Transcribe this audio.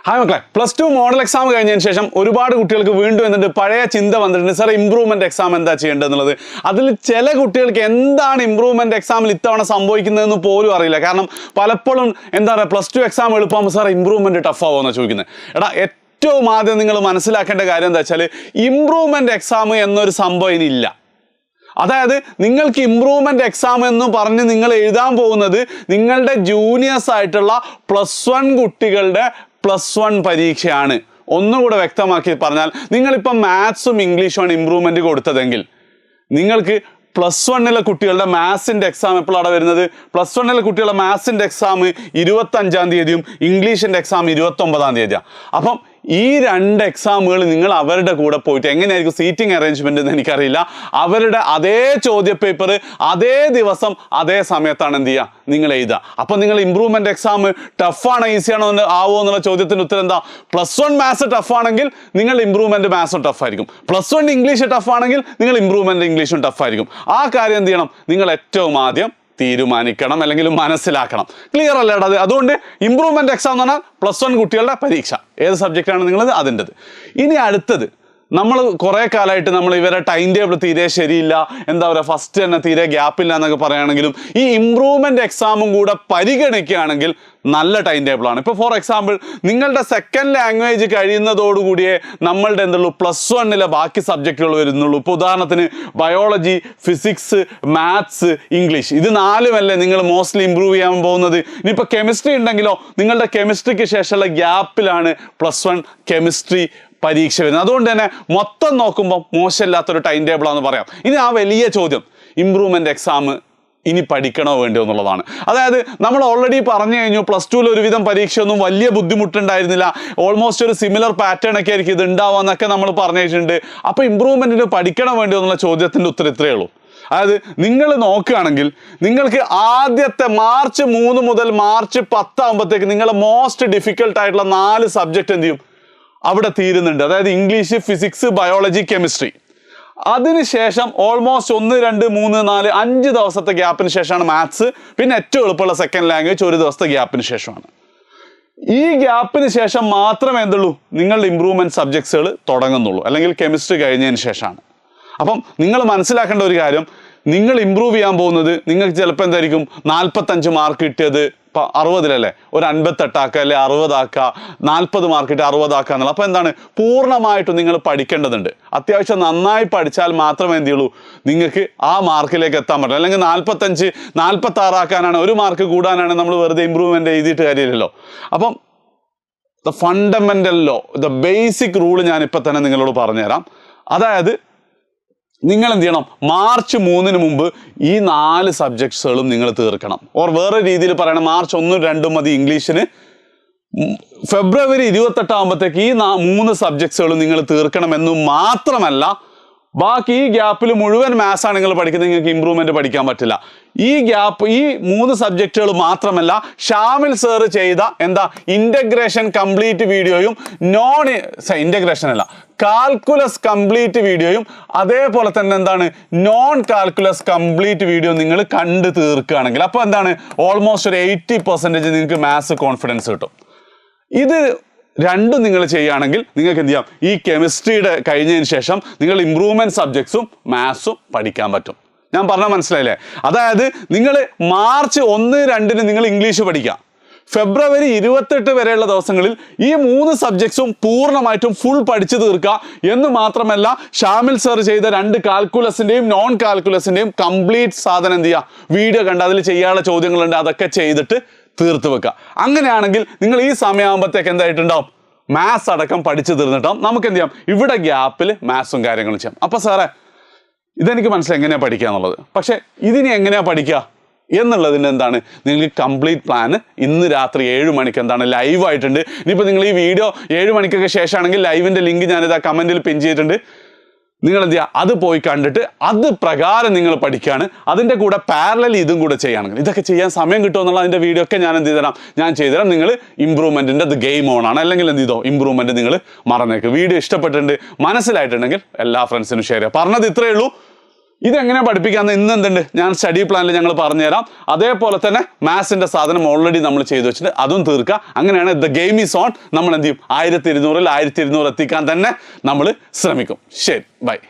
Hi മക്കളെ, +2 model exam കഴിഞ്ഞതിന് ശേഷം ഒരുപാട് കുട്ടികൾക്ക് വീണ്ടും എന്നിട്ട് പഴയ ചിന്ത വന്നിട്ടുണ്ട്. സാർ, ഇംപ്രൂവ്മെന്റ് എക്സാം എന്താ ചെയ്യേണ്ടതെന്നുള്ളത്. അതിൽ ചില കുട്ടികൾക്ക് എന്താണ് ഇംപ്രൂവ്മെന്റ് എക്സാമിൽ ഇത്തവണ സംഭവിക്കുന്നതെന്ന് പോലും അറിയില്ല. കാരണം പലപ്പോഴും എന്താ പറയുക, +2 എക്സാം എളുപ്പമാകുമ്പോൾ സാർ ഇംപ്രൂവ്മെന്റ് ടഫ് ആവുമെന്നാണ് ചോദിക്കുന്നത്. ഏറ്റവും ആദ്യം നിങ്ങൾ മനസ്സിലാക്കേണ്ട കാര്യം എന്താ വെച്ചാൽ, ഇംപ്രൂവ്മെന്റ് എക്സാം എന്നൊരു സംഭവം ഇനിയില്ല. അതായത് നിങ്ങൾക്ക് ഇംപ്രൂവ്മെന്റ് എക്സാം എന്ന് പറഞ്ഞ് നിങ്ങൾ എഴുതാൻ പോകുന്നത് നിങ്ങളുടെ ജൂനിയേഴ്സ് ആയിട്ടുള്ള +1 കുട്ടികളുടെ +1 പരീക്ഷയാണ്. ഒന്നുകൂടെ വ്യക്തമാക്കി പറഞ്ഞാൽ, നിങ്ങളിപ്പം മാത്സും ഇംഗ്ലീഷുമാണ് ഇംപ്രൂവ്മെന്റ് കൊടുത്തതെങ്കിൽ നിങ്ങൾക്ക് +1 കുട്ടികളുടെ മാത്സിൻ്റെ എക്സാം എപ്പോഴാണ് വരുന്നത്? +1 കുട്ടികളുടെ മാത്സിൻ്റെ എക്സാം 25-ാം തീയതിയും ഇംഗ്ലീഷിൻ്റെ എക്സാം 29-ാം തീയതിയാണ്. അപ്പം ഈ 2 എക്സാമുകൾ നിങ്ങൾ അവരുടെ കൂടെ പോയിട്ട് എങ്ങനെയായിരിക്കും സീറ്റിംഗ് അറേഞ്ച്മെന്റ് എന്ന് എനിക്കറിയില്ല. അവരുടെ അതേ ചോദ്യ പേപ്പർ അതേ ദിവസം അതേ സമയത്താണ് എന്ത് ചെയ്യുക, നിങ്ങൾ എഴുതുക. അപ്പം നിങ്ങൾ ഇംപ്രൂവ്മെന്റ് എക്സാം ടഫാണോ ഈസിയാണോ ആവോ എന്നുള്ള ചോദ്യത്തിന് ഉത്തരം എന്താ? +1 മാത്സ് ടഫാണെങ്കിൽ നിങ്ങൾ ഇംപ്രൂവ്മെന്റ് മാത്സും ടഫായിരിക്കും. +1 ഇംഗ്ലീഷ് ടഫാണെങ്കിൽ നിങ്ങൾ ഇംപ്രൂവ്മെന്റ് ഇംഗ്ലീഷും ടഫായിരിക്കും. ആ കാര്യം എന്ത് ചെയ്യണം? നിങ്ങൾ ഏറ്റവും ആദ്യം തീരുമാനിക്കണം, അല്ലെങ്കിൽ മനസ്സിലാക്കണം. ക്ലിയർ അല്ലേ? അതുകൊണ്ട് ഇംപ്രൂവ്മെന്റ് എക്സാം എന്ന് പറഞ്ഞാൽ +1 കുട്ടികളുടെ പരീക്ഷ, ഏത് സബ്ജക്റ്റാണ് നിങ്ങളത് അതിൻ്റെത്. ഇനി അടുത്തത്, നമ്മൾ കുറേ കാലമായിട്ട് നമ്മൾ ഇവരെ ടൈം ടേബിൾ തീരെ ശരിയില്ല, എന്താ പറയുക, ഫസ്റ്റ് തന്നെ തീരെ ഗ്യാപ്പില്ല എന്നൊക്കെ പറയുകയാണെങ്കിലും ഈ ഇംപ്രൂവ്മെന്റ് എക്സാമും കൂടെ പരിഗണിക്കുകയാണെങ്കിൽ നല്ല ടൈം ടേബിളാണ്. ഇപ്പോൾ ഫോർ എക്സാമ്പിൾ, നിങ്ങളുടെ സെക്കൻഡ് ലാംഗ്വേജ് കഴിയുന്നതോടുകൂടിയേ നമ്മളുടെ എന്തുള്ളൂ, +1 ബാക്കി സബ്ജക്റ്റുകൾ വരുന്നുള്ളൂ. ഇപ്പോൾ ഉദാഹരണത്തിന് ബയോളജി, ഫിസിക്സ്, മാത്സ്, ഇംഗ്ലീഷ്, ഇത് 4മല്ലേ നിങ്ങൾ മോസ്റ്റ്ലി ഇമ്പ്രൂവ് ചെയ്യാൻ പോകുന്നത്. ഇനിയിപ്പോൾ കെമിസ്ട്രി ഉണ്ടെങ്കിലോ, നിങ്ങളുടെ കെമിസ്ട്രിക്ക് ശേഷമുള്ള ഗ്യാപ്പിലാണ് +1 കെമിസ്ട്രി പരീക്ഷ വരുന്നത്. അതുകൊണ്ട് തന്നെ മൊത്തം നോക്കുമ്പോൾ മോശമില്ലാത്തൊരു ടൈം ടേബിളാണെന്ന് പറയാം. ഇനി ആ വലിയ ചോദ്യം, ഇംപ്രൂവ്മെന്റ് എക്സാം ഇനി പഠിക്കണോ വേണ്ടോ എന്നുള്ളതാണ്. അതായത് നമ്മൾ ഓൾറെഡി പറഞ്ഞു കഴിഞ്ഞു, +2 ഒരുവിധം പരീക്ഷയൊന്നും വലിയ ബുദ്ധിമുട്ടുണ്ടായിരുന്നില്ല, ഓൾമോസ്റ്റ് ഒരു സിമിലർ പാറ്റേൺ ഒക്കെ ആയിരിക്കും ഇത് ഉണ്ടാവുക എന്നൊക്കെ നമ്മൾ പറഞ്ഞു വെച്ചിട്ടുണ്ട്. അപ്പോൾ ഇംപ്രൂവ്മെന്റിന് പഠിക്കണോ വേണ്ടോ എന്നുള്ള ചോദ്യത്തിൻ്റെ ഉത്തരം ഇത്രയേ ഉള്ളൂ. അതായത് നിങ്ങൾ നോക്കുകയാണെങ്കിൽ നിങ്ങൾക്ക് ആദ്യത്തെ മാർച്ച് 3 മുതൽ മാർച്ച് 10 ആകുമ്പോഴത്തേക്ക് നിങ്ങൾ മോസ്റ്റ് ഡിഫിക്കൽട്ട് ആയിട്ടുള്ള 4 സബ്ജക്റ്റ് എന്ത് ചെയ്യും, അവിടെ തീരുന്നുണ്ട്. അതായത് ഇംഗ്ലീഷ്, ഫിസിക്സ്, ബയോളജി, കെമിസ്ട്രി. അതിനുശേഷം ഓൾമോസ്റ്റ് 1, 2, 3, 4, 5 ദിവസത്തെ ഗ്യാപ്പിന് ശേഷമാണ് മാത്സ്. പിന്നെ ഏറ്റവും എളുപ്പമുള്ള സെക്കൻഡ് ലാംഗ്വേജ് 1 ദിവസത്തെ ഗ്യാപ്പിന് ശേഷമാണ്. ഈ ഗ്യാപ്പിന് ശേഷം മാത്രമേ എന്തുള്ളൂ, നിങ്ങളുടെ ഇംപ്രൂവ്മെന്റ് സബ്ജക്ട്സുകൾ തുടങ്ങുന്നുള്ളൂ, അല്ലെങ്കിൽ കെമിസ്ട്രി കഴിഞ്ഞതിന് ശേഷമാണ്. അപ്പം നിങ്ങൾ മനസ്സിലാക്കേണ്ട ഒരു കാര്യം, നിങ്ങൾ ഇമ്പ്രൂവ് ചെയ്യാൻ പോകുന്നത്, നിങ്ങൾക്ക് ചിലപ്പോൾ എന്തായിരിക്കും 45 മാർക്ക് കിട്ടിയത് 60-ലല്ലേ, ഒരു 58 ആക്കുക, അല്ലെ 60 ആക്കുക, 40 മാർക്ക് കിട്ടി 60 ആക്കുക എന്നുള്ള. അപ്പോൾ എന്താണ്, പൂർണ്ണമായിട്ടും നിങ്ങൾ പഠിക്കേണ്ടതുണ്ട്. അത്യാവശ്യം നന്നായി പഠിച്ചാൽ മാത്രമേ എന്ത് ചെയ്യുള്ളൂ, നിങ്ങൾക്ക് ആ മാർക്കിലേക്ക് എത്താൻ പറ്റും. അല്ലെങ്കിൽ 45, 46 ആക്കാനാണ്, 1 മാർക്ക് കൂടാനാണ് നമ്മൾ വെറുതെ ഇമ്പ്രൂവ്മെന്റ് എഴുതിയിട്ട് കാര്യമില്ലല്ലോ. അപ്പം the fundamental law, the basic rule ഞാനിപ്പോൾ തന്നെ നിങ്ങളോട് പറഞ്ഞുതരാം. അതായത് നിങ്ങൾ എന്ത് ചെയ്യണം, മാർച്ച് 3-ന് മുമ്പ് ഈ 4 സബ്ജക്ട്സുകളും നിങ്ങൾ തീർക്കണം. ഓർ വേറെ രീതിയിൽ പറയണം, മാർച്ച് 1, 2 മതി ഇംഗ്ലീഷിന്, ഫെബ്രുവരി 28 ആകുമ്പോഴത്തേക്ക് ഈ 3 സബ്ജക്ട്സുകളും നിങ്ങൾ തീർക്കണമെന്ന് മാത്രമല്ല, ബാക്കി ഈ ഗ്യാപ്പിൽ മുഴുവൻ മാത്സാണ് നിങ്ങൾ പഠിക്കുന്നത്, നിങ്ങൾക്ക് ഇമ്പ്രൂവ്മെന്റ് പഠിക്കാൻ പറ്റില്ല. ഈ ഗ്യാപ്പ്, ഈ 3 സബ്ജക്റ്റുകൾ മാത്രമല്ല, ഷാമിൽ സർ ചെയ്ത എന്താ ഇന്റഗ്രേഷൻ കംപ്ലീറ്റ് വീഡിയോയും, ഇന്റഗ്രേഷൻ അല്ല, കാൽക്കുലസ് കംപ്ലീറ്റ് വീഡിയോയും, അതേപോലെ തന്നെ എന്താണ് നോൺ കാൽക്കുലസ് കംപ്ലീറ്റ് വീഡിയോ നിങ്ങൾ കണ്ട് തീർക്കുകയാണെങ്കിൽ അപ്പോൾ എന്താണ്, ഓൾമോസ്റ്റ് ഒരു 80% നിങ്ങൾക്ക് മാത്സ് കോൺഫിഡൻസ് കിട്ടും. ഇത് രണ്ടും നിങ്ങൾ ചെയ്യുകയാണെങ്കിൽ നിങ്ങൾക്ക് എന്ത് ചെയ്യാം, ഈ കെമിസ്ട്രിയുടെ കഴിഞ്ഞതിന് ശേഷം നിങ്ങൾ ഇംപ്രൂവ്മെന്റ് സബ്ജക്ട്സും മാത്സും പഠിക്കാൻ പറ്റും. ഞാൻ പറഞ്ഞാൽ മനസ്സിലായില്ലേ? അതായത് നിങ്ങൾ മാർച്ച് 1, 2-ന് നിങ്ങൾ ഇംഗ്ലീഷ് പഠിക്കുക, ഫെബ്രുവരി 28 വരെയുള്ള ദിവസങ്ങളിൽ ഈ 3 സബ്ജക്ട്സും പൂർണ്ണമായിട്ടും ഫുൾ പഠിച്ചു തീർക്കുക. എന്ന് മാത്രമല്ല, ഷാമിൽ സർ ചെയ്ത 2 കാൽക്കുലസിൻ്റെയും നോൺ കാൽക്കുലസിൻ്റെയും കംപ്ലീറ്റ് സാധനം എന്ത് ചെയ്യുക, വീഡിയോ കണ്ട് അതിൽ ചെയ്യാനുള്ള ചോദ്യങ്ങളുണ്ട്, അതൊക്കെ ചെയ്തിട്ട് തീർത്ത് വെക്കുക. അങ്ങനെയാണെങ്കിൽ നിങ്ങൾ ഈ സമയമാകുമ്പോഴത്തേക്ക് എന്തായിട്ടുണ്ടാവും, മാത്സ് അടക്കം പഠിച്ചു തീർന്നിട്ടാവും. നമുക്ക് എന്ത് ചെയ്യാം, ഇവിടെ ഗ്യാപ്പിൽ മാത്സും കാര്യങ്ങളും ചെയ്യാം. അപ്പോൾ സാറേ, ഇതെനിക്ക് മനസ്സിലായി എങ്ങനെയാണ് പഠിക്കുക എന്നുള്ളത്. പക്ഷേ ഇതിനി എങ്ങനെയാണ് പഠിക്കുക എന്നുള്ളതിൻ്റെ എന്താണ്, നിങ്ങൾക്ക് കംപ്ലീറ്റ് പ്ലാന് ഇന്ന് രാത്രി 7 മണിക്ക് എന്താണ് ലൈവ് ആയിട്ടുണ്ട്. ഇനിയിപ്പോൾ നിങ്ങൾ ഈ വീഡിയോ 7 മണിക്കൊക്കെ ശേഷമാണെങ്കിൽ ലൈവിൻ്റെ ലിങ്ക് ഞാനിതാ കമൻറ്റിൽ പിൻ ചെയ്തിട്ടുണ്ട്. നിങ്ങൾ എന്ത് ചെയ്യുക, അത് പോയി കണ്ടിട്ട് അത് പ്രകാരം നിങ്ങൾ പഠിക്കുകയാണ്. അതിൻ്റെ കൂടെ പാരലൽ ഇതും കൂടെ ചെയ്യുകയാണെങ്കിൽ, ഇതൊക്കെ ചെയ്യാൻ സമയം കിട്ടുമെന്നുള്ള അതിൻ്റെ വീഡിയോ ഒക്കെ ഞാൻ എന്ത് ചെയ്തുതരാം, ഞാൻ ചെയ്തുതരാം. നിങ്ങൾ ഇമ്പ്രൂവ്മെൻറ്റിൻ്റെ അത് ഗെയിം ഓൺ ആണ്, അല്ലെങ്കിൽ എന്ത് ചെയ്തോ, ഇമ്പ്രൂവ്മെൻറ്റ് നിങ്ങൾ മറന്നേക്ക്. വീഡിയോ ഇഷ്ടപ്പെട്ടിട്ടുണ്ട്, മനസ്സിലായിട്ടുണ്ടെങ്കിൽ എല്ലാ ഫ്രണ്ട്സിനും ഷെയർ ചെയ്യുക. പറഞ്ഞത് ഇത്രയേ ഉള്ളൂ. ഇതെങ്ങനെ പഠിപ്പിക്കാമെന്ന് ഇന്ന് എന്തുണ്ട് ഞാൻ സ്റ്റഡി പ്ലാനിൽ ഞങ്ങൾ പറഞ്ഞുതരാം. അതേപോലെ തന്നെ മാത്സിൻ്റെ സാധനം ഓൾറെഡി നമ്മൾ ചെയ്തു വെച്ചിട്ട് അതും തീർക്കുക. അങ്ങനെയാണ് ദ ഗെയിം ഈസ് ഓൺ. നമ്മൾ എന്ത് ചെയ്യും 1200 എത്തിക്കാൻ തന്നെ നമ്മൾ ശ്രമിക്കും. ശരി, ബൈ.